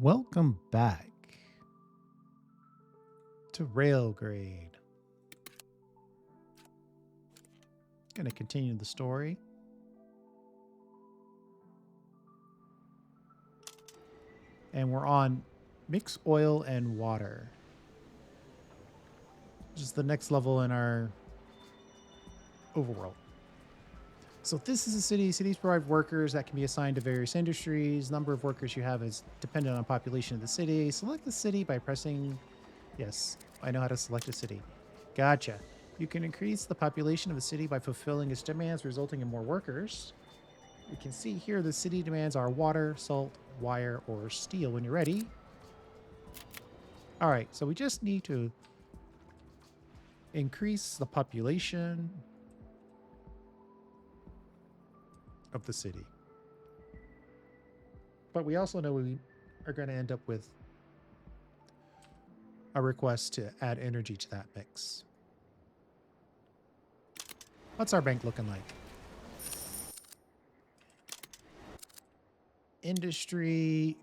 Welcome back to Railgrade. Going to continue the story. And we're on mix oil and water. Which is the next level in our overworld. So this is a city. Cities provide workers that can be assigned to various industries. Number of workers you have is dependent on population of the city. Select the city by pressing... Yes, I know how to select a city. Gotcha. You can increase the population of a city by fulfilling its demands, resulting in more workers. You can see here the city demands are water, salt, wire, or steel. When you're ready. All right, so we just need to increase the population of the city. But we also know we are going to end up with a request to add energy to that mix. What's our bank looking like? Industry,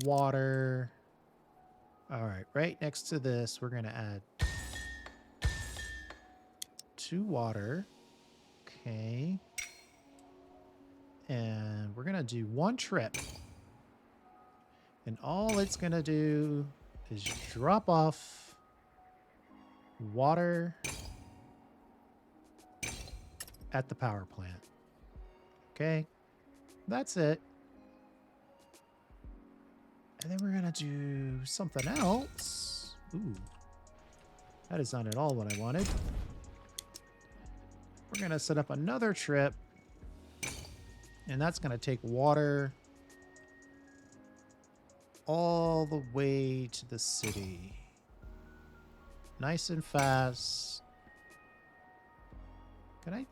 water. All right, right next to this, we're going to add 2 water. Okay. And we're going to do 1 trip. And all it's going to do is drop off water at the power plant. Okay. That's it. And then we're going to do something else. Ooh. That is not at all what I wanted. We're going to set up another trip. And that's going to take water all the way to the city. Nice and fast. Can I?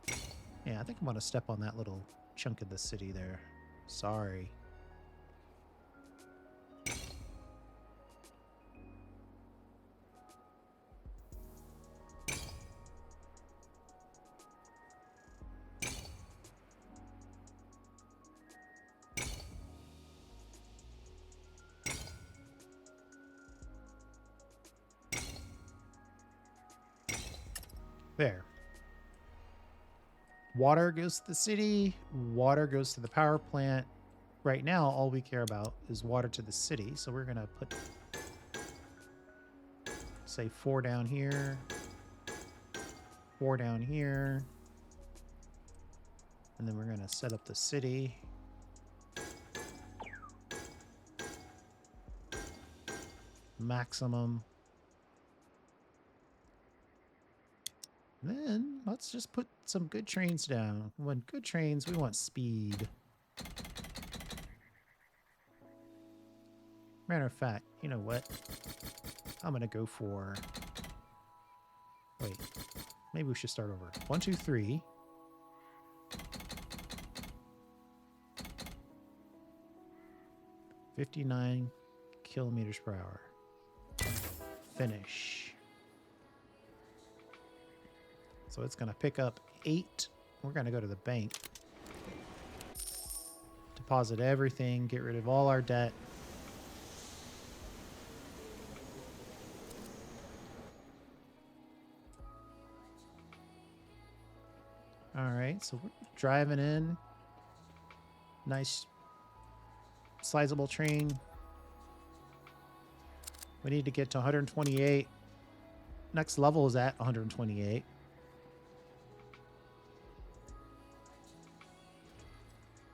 Yeah, I think I'm going to step on that little chunk of the city there. Sorry. There. Water goes to the city. Water goes to the power plant. Right now, all we care about is water to the city. So we're going to put, say, 4 down here. 4 down here. And then we're going to set up the city. Maximum. Then let's just put some good trains down. We want good trains. We want speed. Matter of fact, you know what? I'm going to go for... Wait. Maybe we should start over. 1, 2, 3. $59 kilometers per hour. Finish. So it's going to pick up 8. We're going to go to the bank. Deposit everything. Get rid of all our debt. All right. So we're driving in. Nice, sizable train. We need to get to 128. Next level is at 128.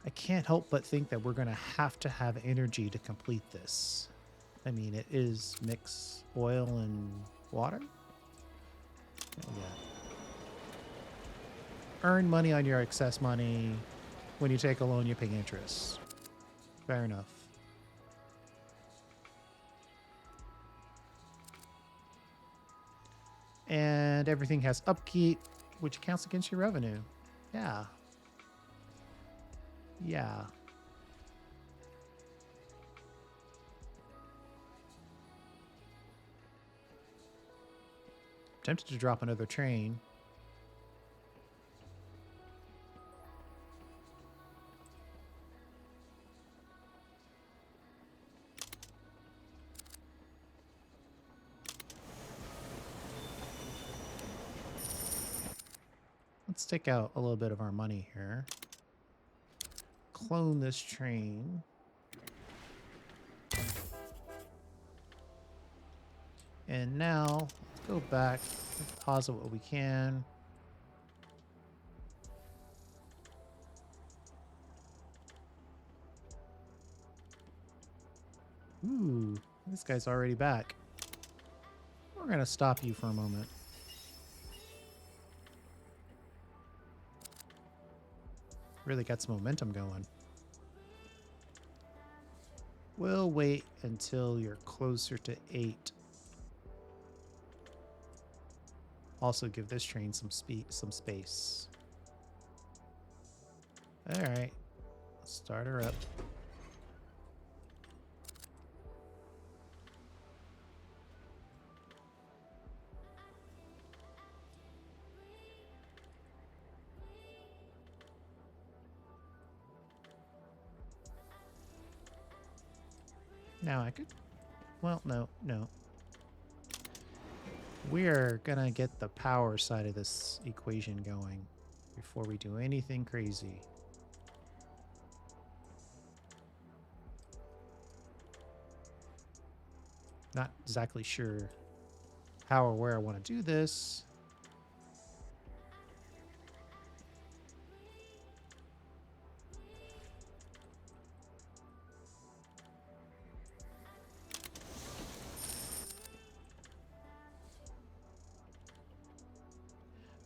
I can't help but think that we're going to have energy to complete this. I mean, it is mix oil and water. Yeah. Earn money on your excess money. When you take a loan, you pay interest. Fair enough. And everything has upkeep, which counts against your revenue. Yeah. Yeah. Tempted to drop another train. Let's take out a little bit of our money here. Clone this train. And now, let's go back, deposit what we can. Ooh, this guy's already back. We're going to stop you for a moment. Really got some momentum going. We'll wait until you're closer to 8. Also give this train some space. All right, start her up. Now I could, well, no. We're gonna get the power side of this equation going before we do anything crazy. Not exactly sure how or where I want to do this.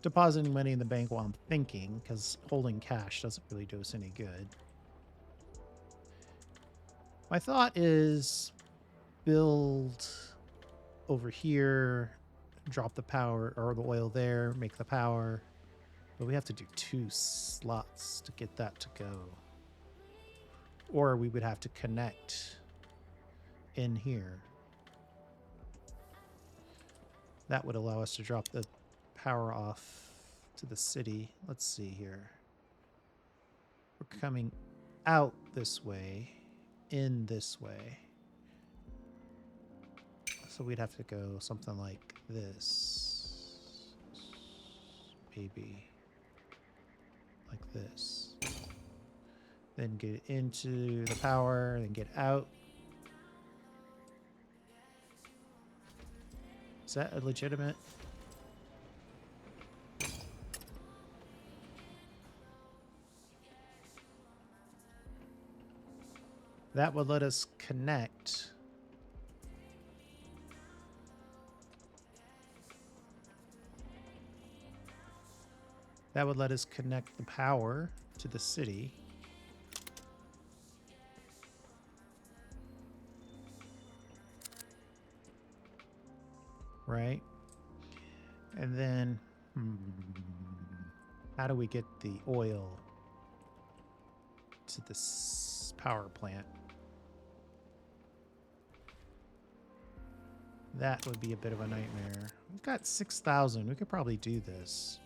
Depositing money in the bank while I'm thinking, because holding cash doesn't really do us any good. My thought is build over here, drop the power or the oil there, make the power. But we have to do 2 slots to get that to go. Or we would have to connect in here. That would allow us to drop the power off to the city. Let's see here. We're coming out this way, in this way. So we'd have to go something like this. Maybe like this. Then get into the power, then get out. Is that a legitimate? That would let us connect. That would let us connect the power to the city. Right? And then, how do we get the oil to this power plant? That would be a bit of a nightmare. We've got 6,000. We could probably do this.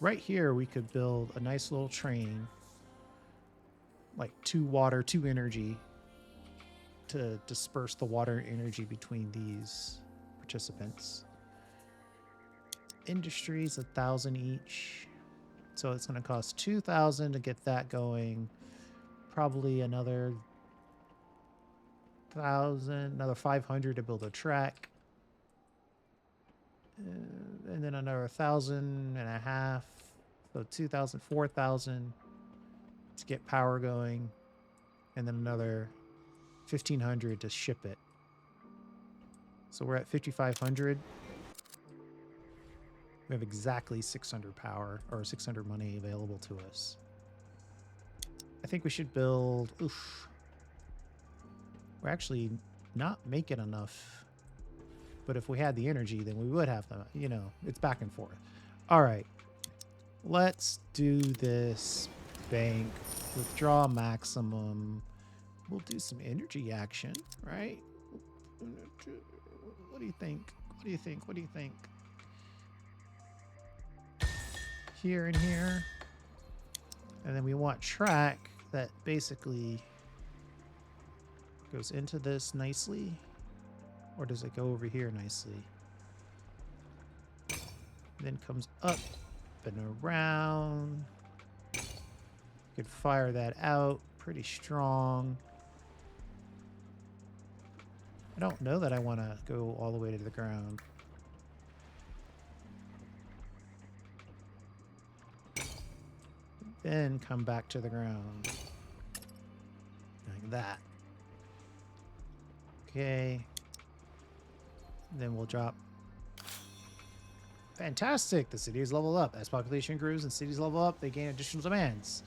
Right here, we could build a nice little train, like 2 water, 2 energy, to disperse the water energy between these participants. Industries, 1,000 each. So it's going to cost 2,000 to get that going. Probably another 1,000, another 500 to build a track. And then another 1,500. So 2,000, 4,000 to get power going. And then another 1,500 to ship it. So we're at 5,500. We have exactly 600 power or 600 money available to us. I think we should build. Oof. We're actually not making enough. But if we had the energy, then we would have them. You know, it's back and forth. All right. Let's do this bank. Withdraw maximum. We'll do some energy action, right? What do you think? What do you think? What do you think? Here and here. And then we want track that basically goes into this nicely. Or does it go over here nicely? Then comes up and around. You could fire that out pretty strong. I don't know that I want to go all the way to the ground. Then come back to the ground. Like that. Okay. Then we'll drop. Fantastic! The city is leveled up. As population grows and cities level up, they gain additional demands.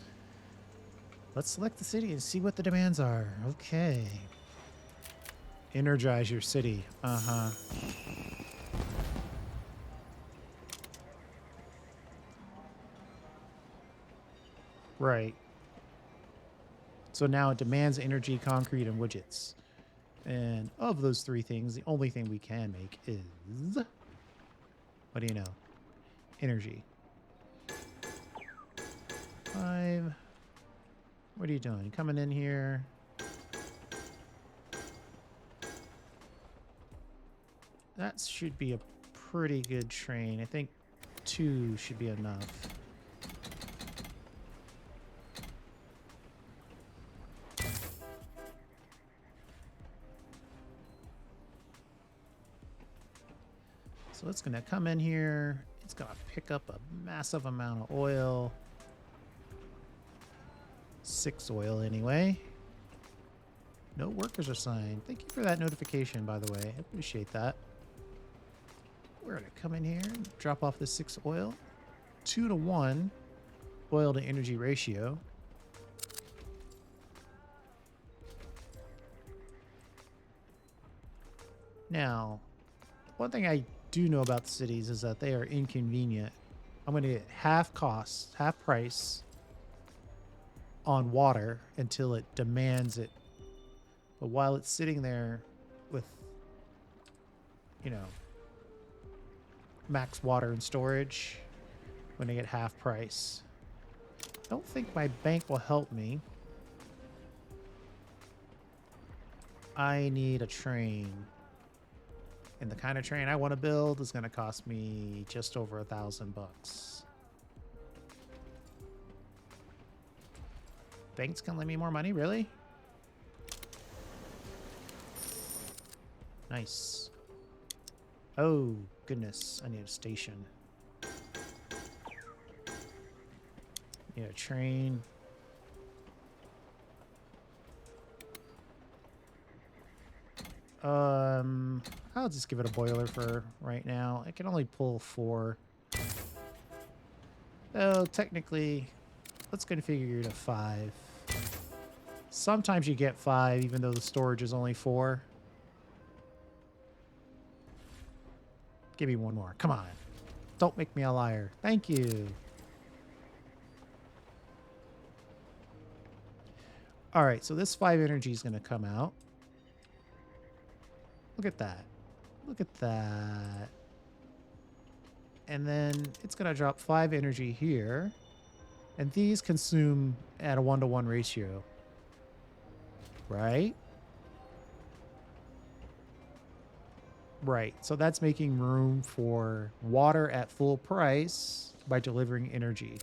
Let's select the city and see what the demands are. Okay. Energize your city. Uh-huh. Right. So now it demands energy, concrete, and widgets. And of those three things, the only thing we can make is... What do you know? Energy. 5. What are you doing? Coming in here. That should be a pretty good train. I think 2 should be enough. So it's going to come in here. It's going to pick up a massive amount of oil. 6 oil anyway. No workers assigned. Thank you for that notification, by the way. I appreciate that. We're going to come in here and drop off the 6 oil. 2-to-1 oil to energy ratio. Now, one thing I do know about the cities is that they are inconvenient. I'm going to get half cost, half price on water until it demands it. But while it's sitting there with, you know, max water and storage, I'm going to get half price. I don't think my bank will help me. I need a train. And the kind of train I want to build is going to cost me just over $1,000. Banks can lend me more money, really? Nice. Oh, goodness. I need a station. Need a train. I'll just give it a boiler for right now. I can only pull 4. Oh, technically, let's configure it to 5. Sometimes you get 5, even though the storage is only 4. Give me one more. Come on. Don't make me a liar. Thank you. All right, so this 5 energy is going to come out. Look at that. Look at that. And then it's going to drop 5 energy here. And these consume at a 1-to-1 ratio. Right? Right. So that's making room for water at full price by delivering energy.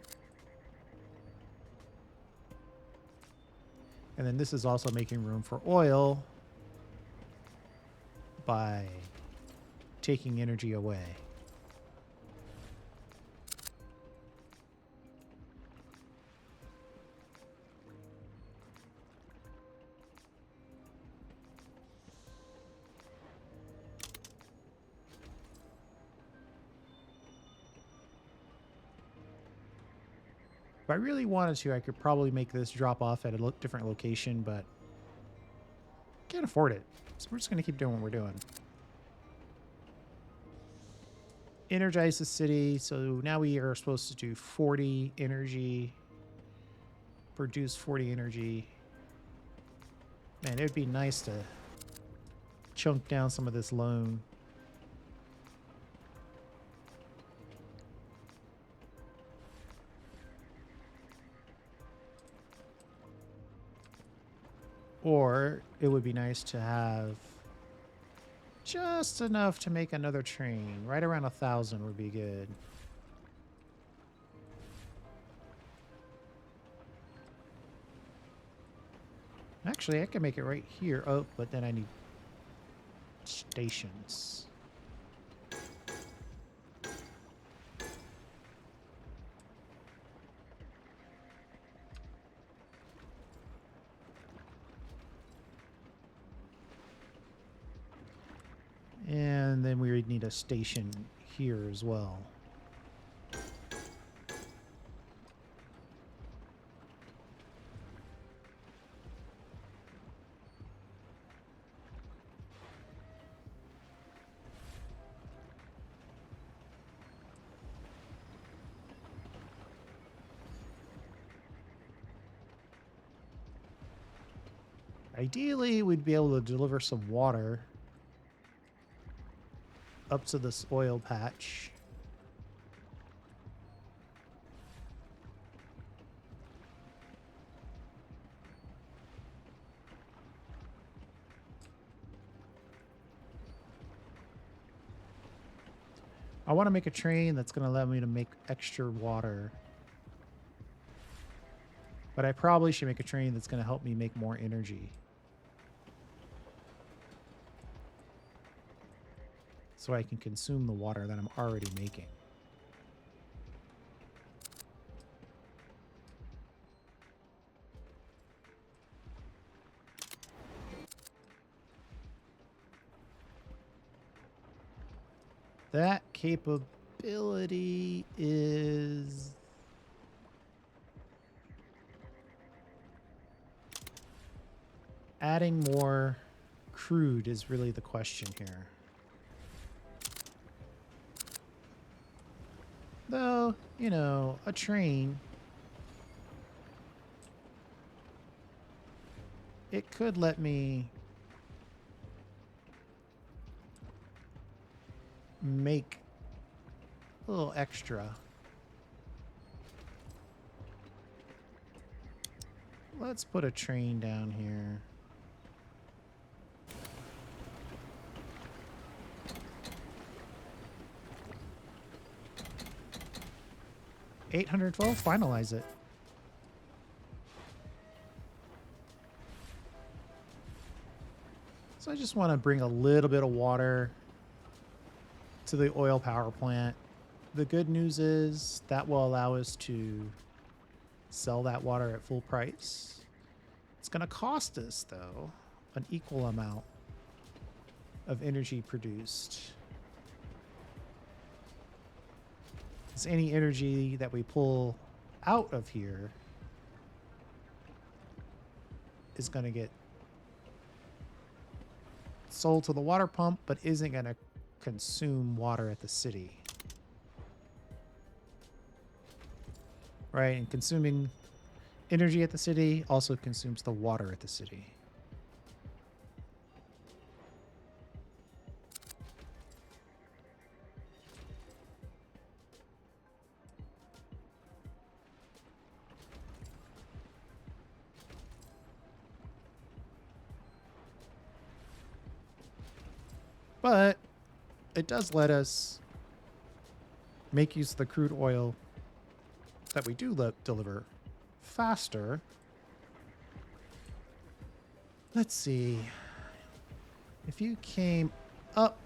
And then this is also making room for oil by taking energy away. If I really wanted to, I could probably make this drop off at a different location, but can't afford it. So we're just going to keep doing what we're doing. Energize the city. So now we are supposed to do 40 energy. Produce 40 energy. Man, it would be nice to chunk down some of this loan. Or it would be nice to have just enough to make another train. Right around 1,000 would be good. Actually, I can make it right here. Oh, but then I need stations. And then we would need a station here as well. Ideally, we'd be able to deliver some water up to this oil patch. I want to make a train that's going to allow me to make extra water. But I probably should make a train that's going to help me make more energy. So I can consume the water that I'm already making. That capability is... adding more crude is really the question here. Though, you know, a train, it could let me make a little extra. Let's put a train down here. $812, finalize it. So I just want to bring a little bit of water to the oil power plant. The good news is that will allow us to sell that water at full price. It's going to cost us, though, an equal amount of energy produced. Because any energy that we pull out of here is going to get sold to the water pump, but isn't going to consume water at the city. Right? And consuming energy at the city also consumes the water at the city. But it does let us make use of the crude oil that we do deliver faster. Let's see. If you came up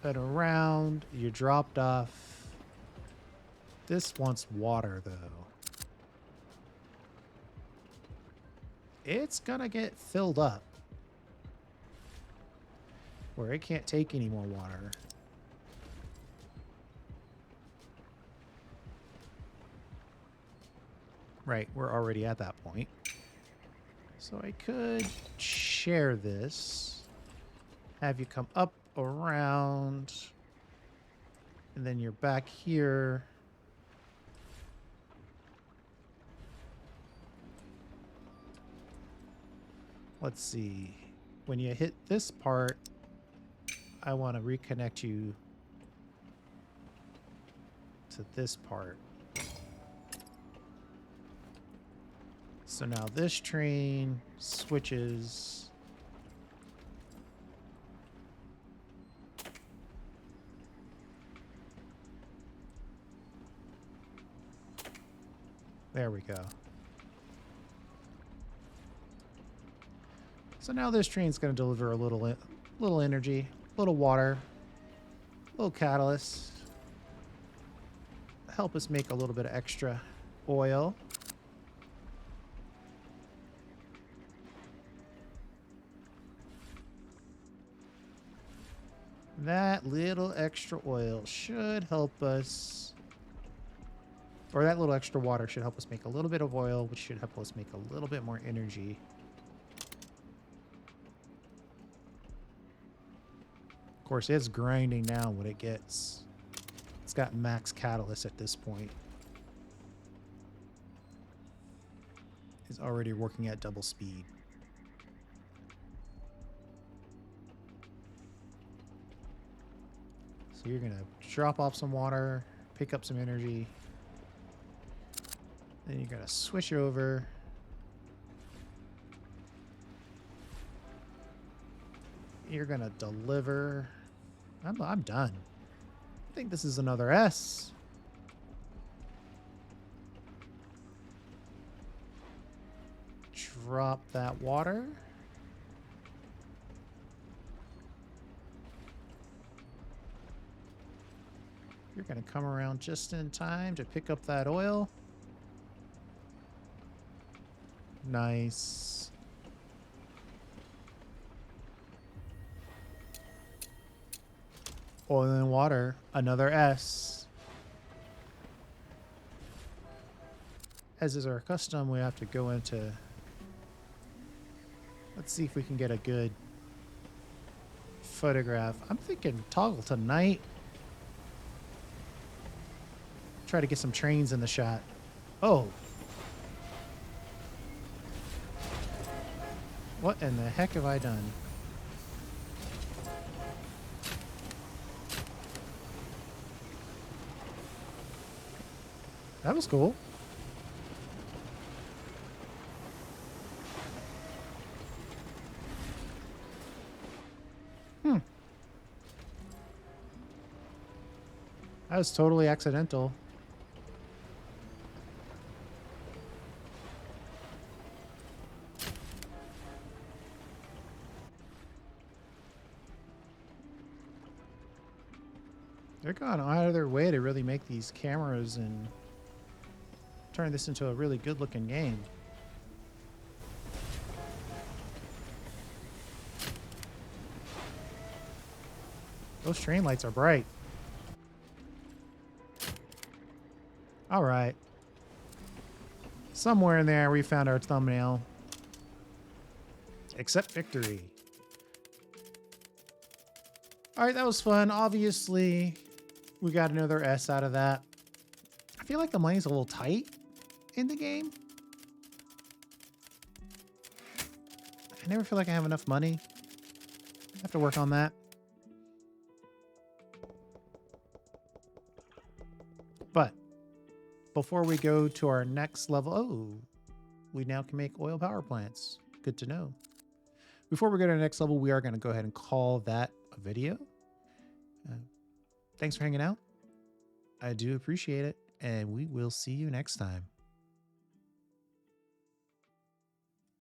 and around, you dropped off. This wants water, though. It's gonna get filled up where it can't take any more water. Right, we're already at that point. So I could share this, have you come up around, and then you're back here. Let's see. When you hit this part, I want to reconnect you to this part. So now this train switches. There we go. So now this train's going to deliver a little energy, a little water, a little catalyst. Help us make a little bit of extra oil. That little extra oil should help us, or that little extra water should help us make a little bit of oil, which should help us make a little bit more energy. Of course, it's grinding now what it gets. It's got max catalyst at this point. It's already working at double speed. So you're going to drop off some water, pick up some energy. Then you're going to switch over. You're going to deliver. I'm done. I think this is another S. Drop that water. You're going to come around just in time to pick up that oil. Nice. Oil and water, another S. As is our custom, we have to go into... Let's see if we can get a good photograph. I'm thinking toggle to night. Try to get some trains in the shot. Oh. What in the heck have I done? That was cool. That was totally accidental. They're going out of their way to really make these cameras and turn this into a really good looking game. Those train lights are bright. All right. Somewhere in there we found our thumbnail. Accept victory. All right, that was fun. Obviously, we got another S out of that. I feel like the money's a little tight in the game. I never feel like I have enough money. I have to work on that. But before we go to our next level, oh, we now can make oil power plants. Good to know. Before we go to the next level, we are going to go ahead and call that a video. Thanks for hanging out. I do appreciate it, and we will see you next time.